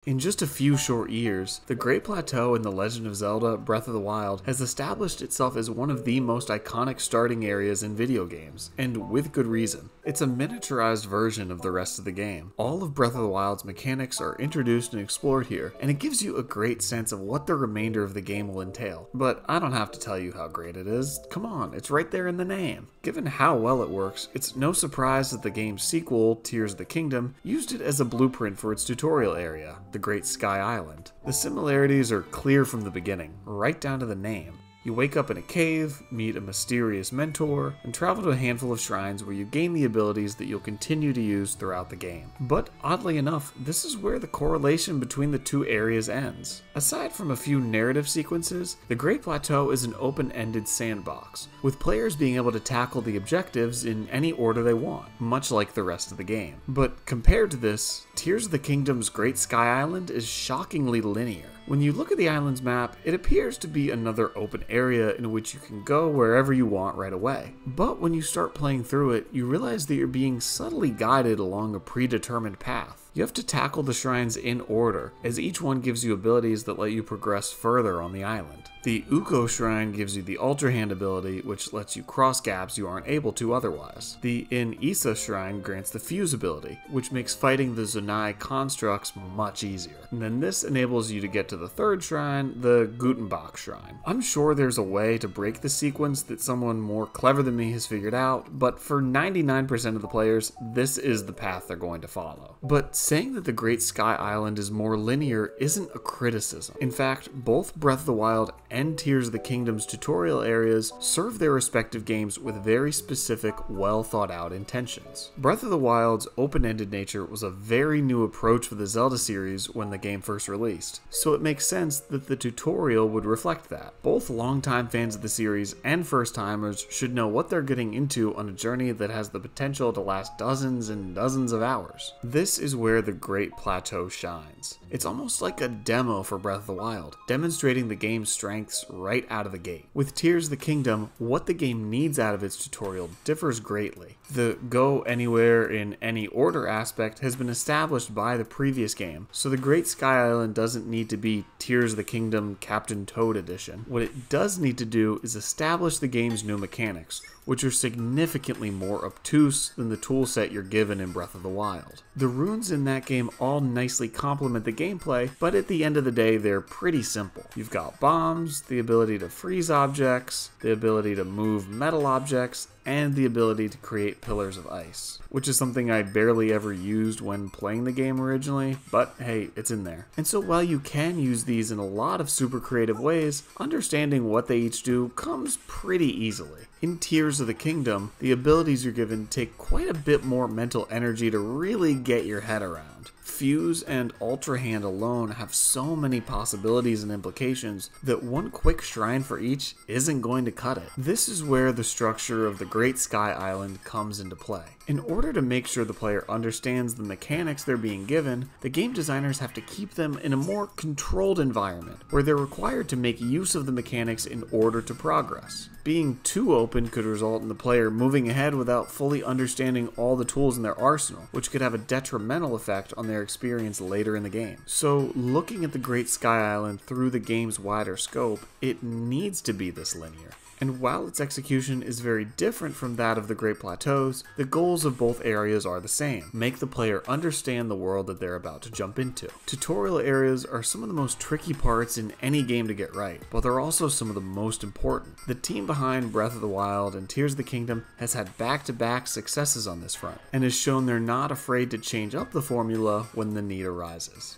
In just a few short years, the Great Plateau in The Legend of Zelda Breath of the Wild has established itself as one of the most iconic starting areas in video games, and with good reason. It's a miniaturized version of the rest of the game. All of Breath of the Wild's mechanics are introduced and explored here, and it gives you a great sense of what the remainder of the game will entail. But I don't have to tell you how great it is. Come on, it's right there in the name. Given how well it works, it's no surprise that the game's sequel, Tears of the Kingdom, used it as a blueprint for its tutorial area, the Great Sky Island. The similarities are clear from the beginning, right down to the name. You wake up in a cave, meet a mysterious mentor, and travel to a handful of shrines where you gain the abilities that you'll continue to use throughout the game. But oddly enough, this is where the correlation between the two areas ends. Aside from a few narrative sequences, the Great Plateau is an open-ended sandbox, with players being able to tackle the objectives in any order they want, much like the rest of the game. But compared to this, Tears of the Kingdom's Great Sky Island is shockingly linear. When you look at the island's map, it appears to be another open area in which you can go wherever you want right away. But when you start playing through it, you realize that you're being subtly guided along a predetermined path. You have to tackle the shrines in order, as each one gives you abilities that let you progress further on the island. The Ukko Shrine gives you the Ultra Hand ability, which lets you cross gaps you aren't able to otherwise. The In-Issa Shrine grants the Fuse ability, which makes fighting the Zonai constructs much easier. And then this enables you to get to the third shrine, the Gutenbach Shrine. I'm sure there's a way to break the sequence that someone more clever than me has figured out, but for 99% of the players, this is the path they're going to follow. But saying that the Great Sky Island is more linear isn't a criticism. In fact, both Breath of the Wild and Tears of the Kingdom's tutorial areas serve their respective games with very specific, well thought out intentions. Breath of the Wild's open-ended nature was a very new approach for the Zelda series when the game first released, so it makes sense that the tutorial would reflect that. Both longtime fans of the series and first-timers should know what they're getting into on a journey that has the potential to last dozens and dozens of hours. This is where the Great Plateau shines. It's almost like a demo for Breath of the Wild, demonstrating the game's strengths right out of the gate. With Tears of the Kingdom, what the game needs out of its tutorial differs greatly. The go anywhere in any order aspect has been established by the previous game, so the Great Sky Island doesn't need to be Tears of the Kingdom Captain Toad edition. What it does need to do is establish the game's new mechanics, which are significantly more obtuse than the toolset you're given in Breath of the Wild. The runes in that game all nicely complement the gameplay, but at the end of the day, they're pretty simple. You've got bombs, the ability to freeze objects, the ability to move metal objects, and the ability to create pillars of ice, which is something I barely ever used when playing the game originally, but hey, it's in there. And so while you can use these in a lot of super creative ways, understanding what they each do comes pretty easily. In Tears of the Kingdom, the abilities you're given take quite a bit more mental energy to really get your head around. Fuse and Ultra Hand alone have so many possibilities and implications that one quick shrine for each isn't going to cut it. This is where the structure of the Great Sky Island comes into play. In order to make sure the player understands the mechanics they're being given, the game designers have to keep them in a more controlled environment, where they're required to make use of the mechanics in order to progress. Being too open could result in the player moving ahead without fully understanding all the tools in their arsenal, which could have a detrimental effect on their experience later in the game. So looking at the Great Sky Island through the game's wider scope, it needs to be this linear. And while its execution is very different from that of the Great Plateaus, the goals of both areas are the same. Make the player understand the world that they're about to jump into. Tutorial areas are some of the most tricky parts in any game to get right, but they're also some of the most important. The team behind Breath of the Wild and Tears of the Kingdom has had back-to-back successes on this front, and has shown they're not afraid to change up the formula when the need arises.